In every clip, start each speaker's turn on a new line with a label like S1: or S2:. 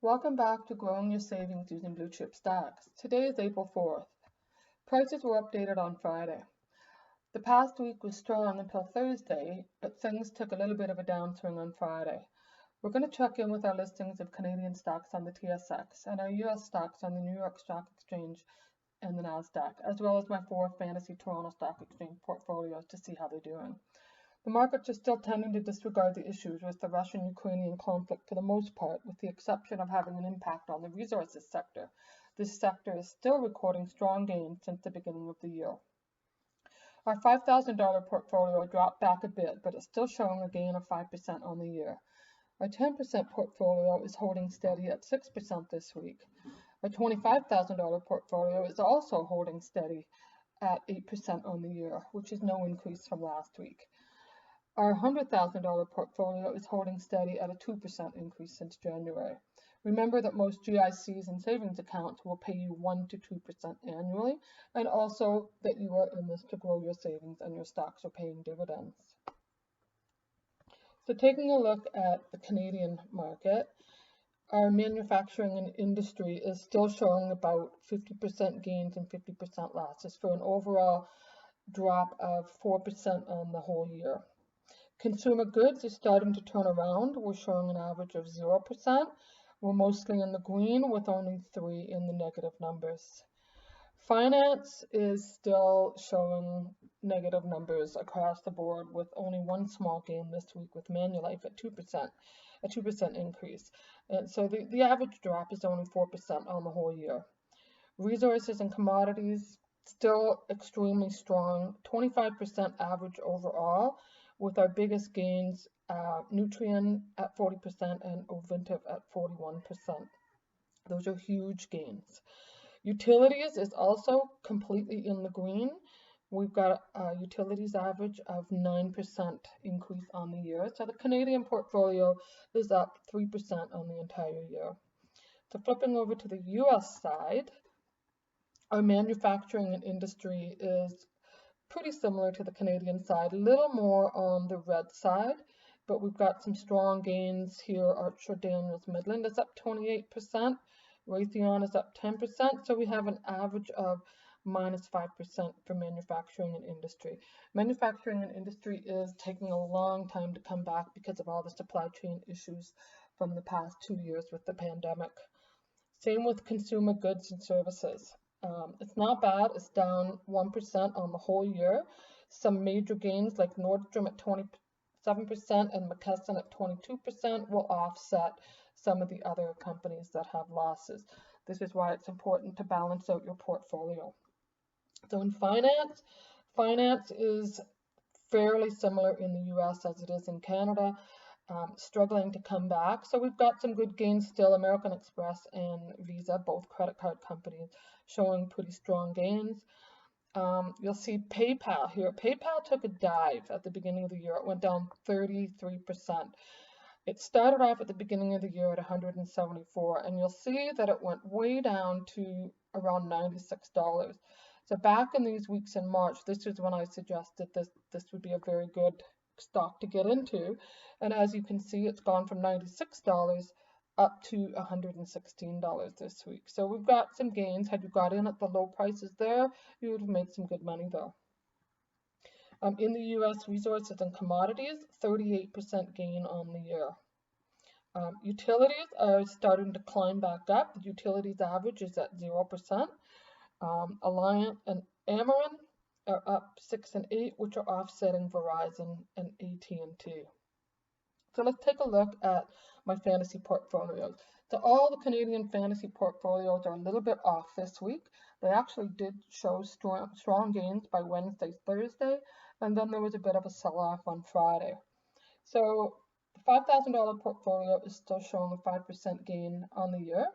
S1: Welcome back to Growing Your Savings Using Blue Chip Stocks. Today is April 4th. Prices were updated on Friday. The past week was strong until Thursday, but things took a little bit of a downswing on Friday. We're going to check in with our listings of Canadian stocks on the TSX and our US stocks on the New York Stock Exchange and the NASDAQ, as well as my 4 fantasy Toronto Stock Exchange portfolios to see how they're doing. The markets are still tending to disregard the issues with the Russian-Ukrainian conflict for the most part, with the exception of having an impact on the resources sector. This sector is still recording strong gains since the beginning of the year. Our $5,000 portfolio dropped back a bit, but it's still showing a gain of 5% on the year. Our 10% portfolio is holding steady at 6% this week. Our $25,000 portfolio is also holding steady at 8% on the year, which is no increase from last week. Our $100,000 portfolio is holding steady at a 2% increase since January. Remember that most GICs and savings accounts will pay you 1 to 2% annually, and also that you are in this to grow your savings and your stocks are paying dividends. So taking a look at the Canadian market, our manufacturing and industry is still showing about 50% gains and 50% losses for an overall drop of 4% on the whole year. Consumer goods is starting to turn around. We're showing an average of 0%. We're mostly in the green with only 3 in the negative numbers. Finance is still showing negative numbers across the board with only 1 small gain this week with Manulife at 2%, a 2% increase. And so the average drop is only 4% on the whole year. Resources and commodities still extremely strong, 25% average overall, with our biggest gains, Nutrien at 40% and Ovintiv at 41%. Those are huge gains. Utilities is also completely in the green. We've got a utilities average of 9% increase on the year. So the Canadian portfolio is up 3% on the entire year. So flipping over to the US side, our manufacturing and industry is pretty similar to the Canadian side, a little more on the red side, but we've got some strong gains here. Archer Daniels Midland is up 28%, Raytheon is up 10%, so we have an average of minus 5% for manufacturing and industry. Manufacturing and industry is taking a long time to come back because of all the supply chain issues from the past 2 years with the pandemic. Same with consumer goods and services. It's not bad. It's down 1% on the whole year. Some major gains like Nordstrom at 27% and McKesson at 22% will offset some of the other companies that have losses. This is why it's important to balance out your portfolio. So in finance is fairly similar in the US as it is in Canada. Struggling to come back. So we've got some good gains still. American Express and Visa, both credit card companies, showing pretty strong gains. You'll see PayPal here. PayPal took a dive at the beginning of the year. It went down 33%. It started off at the beginning of the year at 174, and you'll see that it went way down to around $96. So back in these weeks in March, this is when I suggested this would be a very good stock to get into, and as you can see, it's gone from $96 up to $116 this week. So we've got some gains. Had you got in at the low prices there, you would have made some good money though. In the US, resources and commodities, 38% gain on the year. Utilities are starting to climb back up. The utilities average is at 0%. Alliant and Ameren are up 6 and 8, which are offsetting Verizon and AT&T. So let's take a look at my fantasy portfolios. So all the Canadian fantasy portfolios are a little bit off this week. They actually did show strong gains by Wednesday, Thursday, and then there was a bit of a sell-off on Friday. So the $5,000 portfolio is still showing a 5% gain on the year.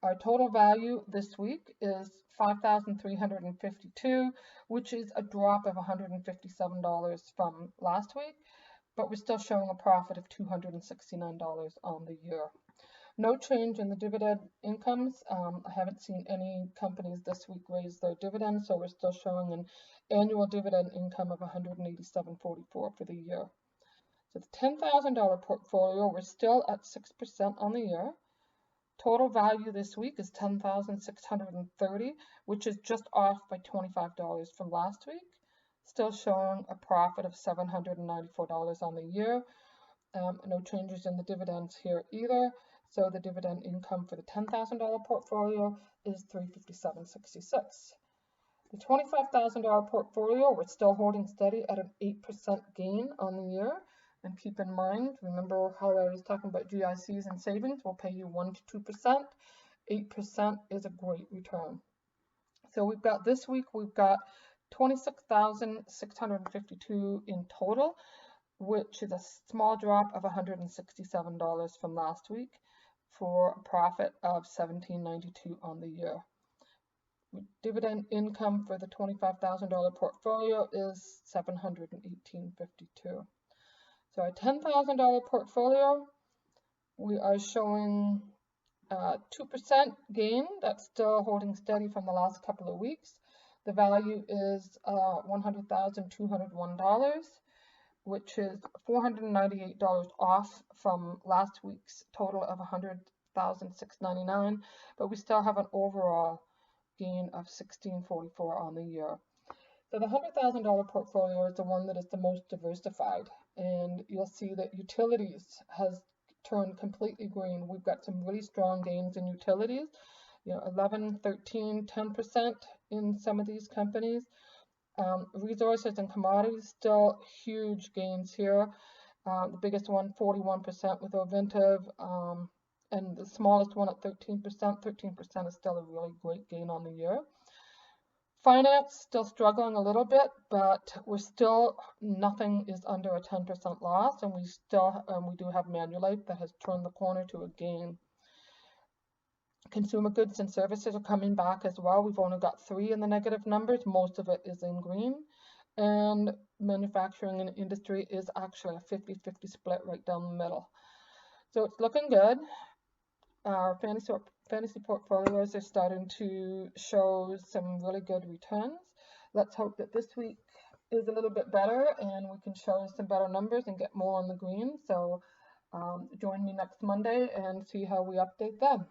S1: Our total value this week is $5,352, which is a drop of $157 from last week, but we're still showing a profit of $269 on the year. No change in the dividend incomes. I haven't seen any companies this week raise their dividends, so we're still showing an annual dividend income of $187.44 for the year. So the $10,000 portfolio, we're still at 6% on the year. Total value this week is $10,630, which is just off by $25 from last week. Still showing a profit of $794 on the year. No changes in the dividends here either. So the dividend income for the $10,000 portfolio is $357.66. The $25,000 portfolio, we're still holding steady at an 8% gain on the year. And keep in mind, remember how I was talking about GICs and savings will pay you 1 to 2%. 8% is a great return. So we've got this week, we've got $26,652 in total, which is a small drop of $167 from last week for a profit of $17.92 on the year. Dividend income for the $25,000 portfolio is $718.52. So a $10,000 portfolio, we are showing 2% gain. That's still holding steady from the last couple of weeks. The value is $100,201, which is $498 off from last week's total of $100,699, but we still have an overall gain of $1,644 on the year. So the $100,000 portfolio is the one that is the most diversified, and you'll see that utilities has turned completely green. We've got some really strong gains in utilities, 11, 13, 10% in some of these companies. Resources and commodities, still huge gains here. The biggest one, 41% with Ovintiv, and the smallest one at 13%. 13% is still a really great gain on the year. Finance, still struggling a little bit, but we're still, nothing is under a 10% loss, and we do have Manulife that has turned the corner to a gain. Consumer goods and services are coming back as well. We've only got 3 in the negative numbers. Most of it is in green. And manufacturing and industry is actually a 50-50 split right down the middle. So it's looking good. Our fantasy portfolios are starting to show some really good returns. Let's hope that this week is a little bit better and we can show some better numbers and get more on the green. So join me next Monday and see how we update them.